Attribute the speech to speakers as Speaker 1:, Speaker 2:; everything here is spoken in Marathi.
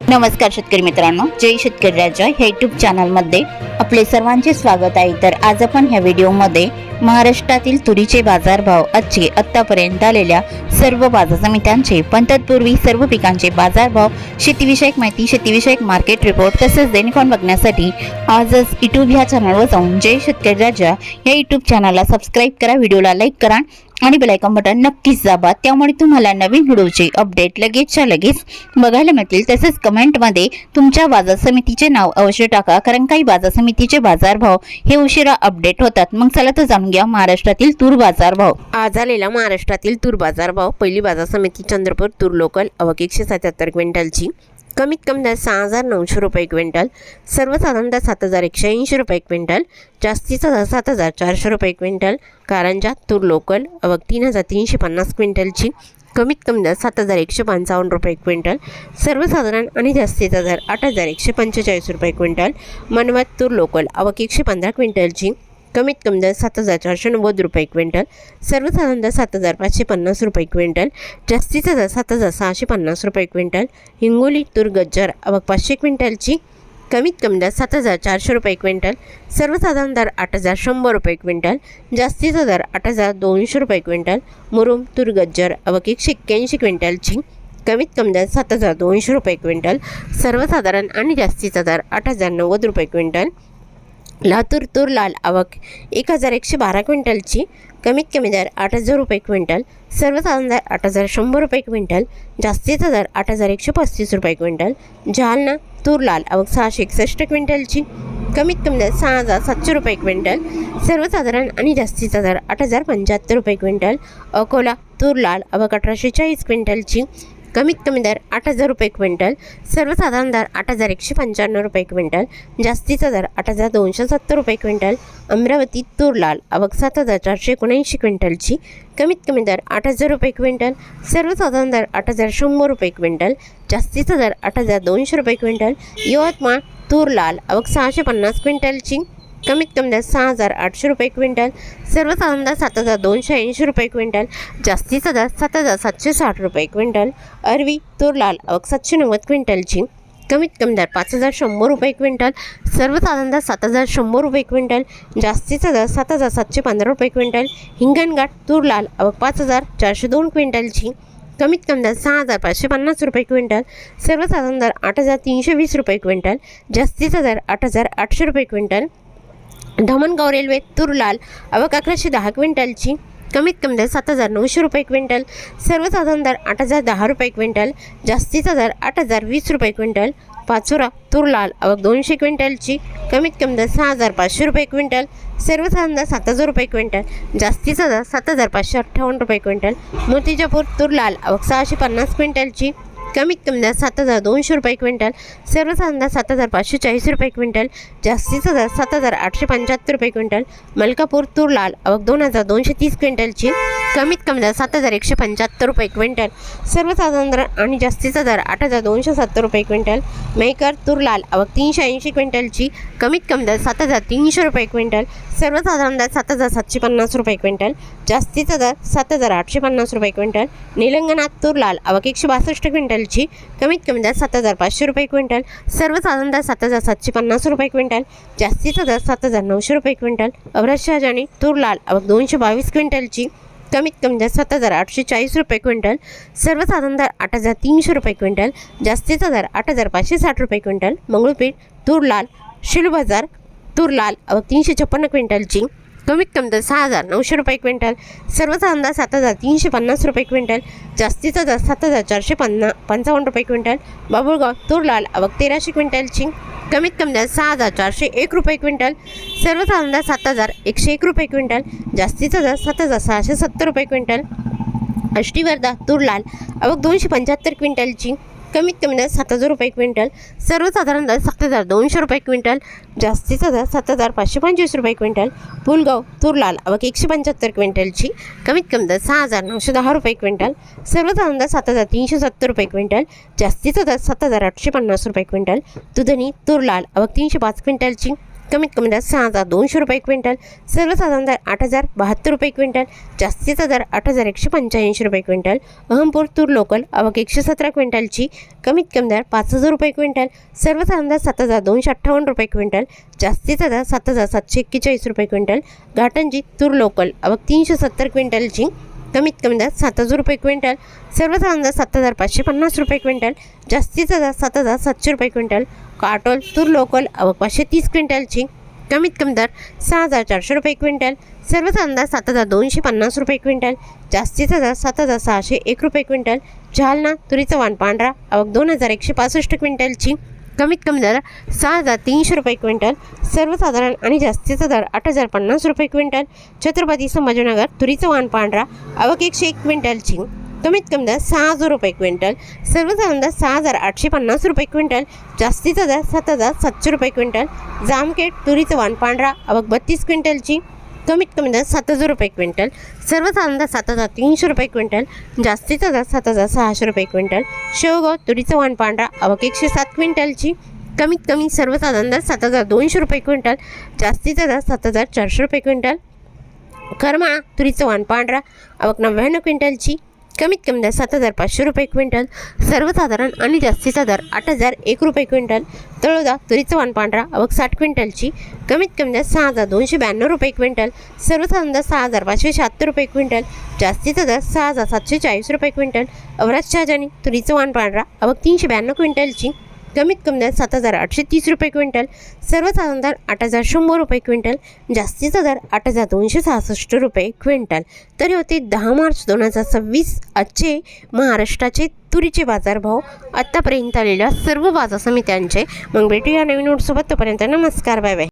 Speaker 1: नमस्कार शेतकरी मित्रांनो, जय शेतकरी राजा ह्या यूट्यूब चॅनलमध्ये आपले सर्वांचे स्वागत आहे। तर आज आपण ह्या व्हिडिओमध्ये महाराष्ट्रातील तुरीचे बाजारभाव, आजचे आतापर्यंत आलेल्या सर्व बाजार समित्यांचे, पण तत्पूर्वी सर्व पिकांचे बाजारभाव, शेतीविषयक माहिती, शेतीविषयक मार्केट रिपोर्ट तसेच दैनिक बघण्यासाठी आजच यूट्यूब ह्या चॅनलवर जाऊन जय शेतकरी राजा या यूट्यूब चॅनलला सबस्क्राईब करा, व्हिडिओला लाईक करा आणि बेल आयकॉन बटन नक्कीच दाबा। त्यामुळे तुम्हाला नवीन व्हिडिओचे अपडेट लगेचच्या लगेच बघायला मिळतील। तसेच कमेंटमध्ये तुमच्या बाजार समितीचे नाव अवश्य टाका, कारण काही बाजार समितीचे बाजारभाव हे उशिरा अपडेट होतात। मग चला तर जाणून घ्या महाराष्ट्रातील तूर बाजारभाव।
Speaker 2: आज आलेला महाराष्ट्रातील तूर बाजारभाव। पहिली बाजार समिती चंद्रपूर, तूर लोकल आवक 177 क्विंटलची, कमीत कमी दर 6,900 रुपये क्विंटल, सर्वसाधारण दर 7,180 रुपये क्विंटल, जास्तीचा दर 7,400 रुपये क्विंटल। कारंजा तूर लोकल आवक 3,350 क्विंटलची, कमीत कमी दर 7,155 रुपये क्विंटल, सर्वसाधारण आणि जास्तीचा दर 8,145 रुपये क्विंटल। मनवत तूर लोकल आवक 115 क्विंटलची, कमीत कमी दर 7,490 रुपये क्विंटल, सर्वसाधारण दर 7,550 रुपये क्विंटल, जास्तीचा दर 7,650 रुपये क्विंटल। हिंगोली तूर गज्जर आवक 500 क्विंटलची, कमीत कमी दर 7,400 रुपये क्विंटल, सर्वसाधारण दर 8,100 रुपये क्विंटल, जास्तीचा दर 8,200 रुपये क्विंटल। मुरुम तूर गज्जर आवक 181 क्विंटलची, कमीत कमी दर 7,200 रुपये क्विंटल, सर्वसाधारण आणि जास्तीचा दर 8,090 रुपये क्विंटल। लातूर तूर लाल आवक 1,112 क्विंटलची, कमीत कमी दर 8,000 रुपये क्विंटल, सर्वसाधारण दर 8,100 रुपये क्विंटल, जास्तीचा दर 8,135 रुपये क्विंटल। जालना तूर लाल आवक 661 क्विंटलची, कमीत कमी दर 6,700 रुपये क्विंटल, सर्वसाधारण आणि जास्तीचा दर 8,075 रुपये क्विंटल। अकोला तूर लाल आवक 1,840 क्विंटलची, कमीत कमी दर 8,000 रुपये क्विंटल, सर्वसाधारण दर 8,195 रुपये क्विंटल, जास्तीचा दर 8,270 रुपये क्विंटल। अमरावती तूर लाल आवक 7,479 क्विंटलची, कमीत कमी दर 8,000 रुपये क्विंटल, सर्वसाधारण दर 8,100 रुपये क्विंटल, जास्तीचा दर 8,200 रुपये क्विंटल। यवतमाळ तूर लाल आवक 650 क्विंटलची, कमीत कमी दर 6,800 रुपये क्विंटल, सर्वसाधारण दर 7,280 रुपये क्विंटल, जास्तीचा दर 7,760 रुपये क्विंटल। अरवी तूर लाल आवक 790 क्विंटलची, कमीत कमी दर 5,100 रुपये क्विंटल, सर्वसाधारण दर 7,100 रुपये क्विंटल, जास्तीचा दर 7,715 रुपये क्विंटल। हिंगणघाट तूर लाल आवक 5,402 क्विंटलची, कमीत कमी दर 6,550 रुपये क्विंटल, सर्वसाधारण दर 8,320 रुपये क्विंटल, जास्तीचा दर 8,800 रुपये क्विंटल। धामणगाव रेल्वे तूर लाल आवक 1,110 क्विंटलची, कमीत कमी दर 7,900 रुपये क्विंटल, सर्वसाधारण दर 8,010 रुपये क्विंटल, जास्तीचा दर 8,020 रुपये क्विंटल। पाचोरा तूर लाल आवक 200 क्विंटलची, कमीत कमी दर 6,500 रुपये क्विंटल, सर्वसाधारण दर 7,000 रुपये क्विंटल, जास्तीचा दर 7,558 रुपये क्विंटल। मूर्तिजापूर तूर लाल आवक 650 क्विंटलची, कमीत कमी दर 7,200 रुपये क्विंटल, सर्वसाधारण दर 7,540 रुपये क्विंटल, जास्तीचा दर 7,875 रुपये क्विंटल। मलकापूर तूर लाल आवक 2,230 क्विंटलची, कमीत कमी दर 7,175 रुपये क्विंटल, सर्वसाधारण दर आणि जास्तीचा दर 8,270 रुपये क्विंटल। मेहकर तूर लाल आवक 380 क्विंटलची, कमीत कमी दर 7,300 रुपये क्विंटल, सर्वसाधारण दर 7,750 रुपये क्विंटल, जास्तीचा दर 7,850 रुपये क्विंटल। निलंगणात तूर लाल आवक 162 क्विंटलची, कमीत कमी दर 7,500 रुपये क्विंटल, सर्वसाधारण दर 7,750 रुपये क्विंटल, जास्तीचा दर 7,900 रुपये क्विंटल। औरत शहाजानी तूर लाल आवक 222 क्विंटलची, कमीत कमी दर 7,840 रुपये क्विंटल, सर्वसाधारण दर 8,300 रुपये क्विंटल, जास्तीचा दर 8,560 रुपये क्विंटल। मंगळूरपीठ तूर लाल शिलू बाजार तूर लाल आवक 356 क्विंटलची, कमीत कमी दर 6,900 रुपये क्विंटल, सर्वसाधारण दर 7,350 रुपये क्विंटल, जास्तीचा दर 7,455 रुपये क्विंटल। बाबुळगाव तूर लाल आवक 1,300 क्विंटलची, कमीत कमी दर 6,401 रुपये क्विंटल, सर्वसाधारण दर 7,101 रुपये क्विंटल, जास्तीचा दर 7,670 रुपये क्विंटल। अष्टीवर्धा तूर लाल आवक 275 क्विंटलची, कमीत कमी दर 7,000 रुपये क्विंटल, सर्वसाधारण दर 7,200 रुपये क्विंटल, जास्तीचा दर 7,525 रुपये क्विंटल। पुलगाव तूर लाल आवक 175 क्विंटलची, कमीत कमी दर 6,910 रुपये क्विंटल, सर्वसाधारण दर 7,370 रुपये क्विंटल, जास्तीचा दर 7,850 रुपये क्विंटल। दुधनी तूर लाल आवक 305 क्विंटलची, कमीत कमी दर 6,200 रुपये क्विंटल, सर्वसाधारण दर 8,072 रुपये क्विंटल, जास्तीचा दर 8,185 रुपये क्विंटल. अहमपूर तूर लोकल आवक 117 क्विंटलची, कमीत कमी दर 5,000 रुपये क्विंटल, सर्वसाधारण दर 7,258 रुपये क्विंटल, जास्तीचा दर 7,741 रुपये क्विंटल. घाटंजी तूर लोकल आवक 370 क्विंटलची, कमीत कमी दर 7,000 रुपये क्विंटल, सर्वसाधारण दर 7,550 रुपये क्विंटल, जास्तीचा दर 7,700 रुपये क्विंटल. काटोल तूर लोकल आवक 530 क्विंटलची, कमीत कमी दर 6,400 रुपये क्विंटल, सर्वसाधारण दर 7,250 रुपये क्विंटल, जास्तीचा दर 7,601 रुपये क्विंटल. जालना तुरीचं वाण पांढरा आवक 2,165 क्विंटलची, कमीत कमी दर 6,300 रुपये क्विंटल, सर्वसाधारण आणि जास्तीचा दर 8,050 रुपये क्विंटल. छत्रपती संभाजीनगर तुरीचं वाण पांढरा आवक 101 क्विंटलची, कमीत कमी दर 6,000 रुपये क्विंटल, सर्वसाधारण दर 6,850 रुपये क्विंटल, जास्तीचा दर 7,700 रुपये क्विंटल. जामखेड तुरीचं वाण पांढरा आवक 32 क्विंटलची, कमीत कमी दर 7,000 रुपये क्विंटल, सर्वसाधारण दर 7,300 रुपये क्विंटल, जास्तीचा दर 7,600 रुपये क्विंटल. शेवगाव तुरीचं वाण पांढरा आवक 107 क्विंटलची, कमीत कमी सर्वसाधारण दर 7,200 रुपये क्विंटल, जास्तीचा दर 7,400 रुपये क्विंटल. करमाळा तुरीचं वाण पांढरा आवक 99 क्विंटलची, कमीत कमी दर 7,500 रुपये क्विंटल, सर्वसाधारण आणि जास्तीचा दर 8,001 रुपये क्विंटल. तळोदा तुरीचं वाण पांढरा आवक 60 क्विंटलची, कमीत कमी दर 6,292 रुपये क्विंटल, सर्वसाधारण दर 6,576 रुपये क्विंटल, जास्तीचा दर 6,740 रुपये क्विंटल. औरत शहाजानी तुरीचं वाण पांढरा आवक 392 क्विंटलची, कमीत कमी दर 7,830 रुपये क्विंटल, सर्वसाधारण दर 8,100 रुपये क्विंटल, जास्तीचा दर 8,266 रुपये क्विंटल. तरी होते 10 मार्च 2026 आजचे महाराष्ट्राचे तुरीचे बाजारभाव आत्तापर्यंत आलेल्या सर्व बाजार समित्यांचे. मग भेटूया नवीन नोटसोबत. तोपर्यंत नमस्कार, बाय बाय.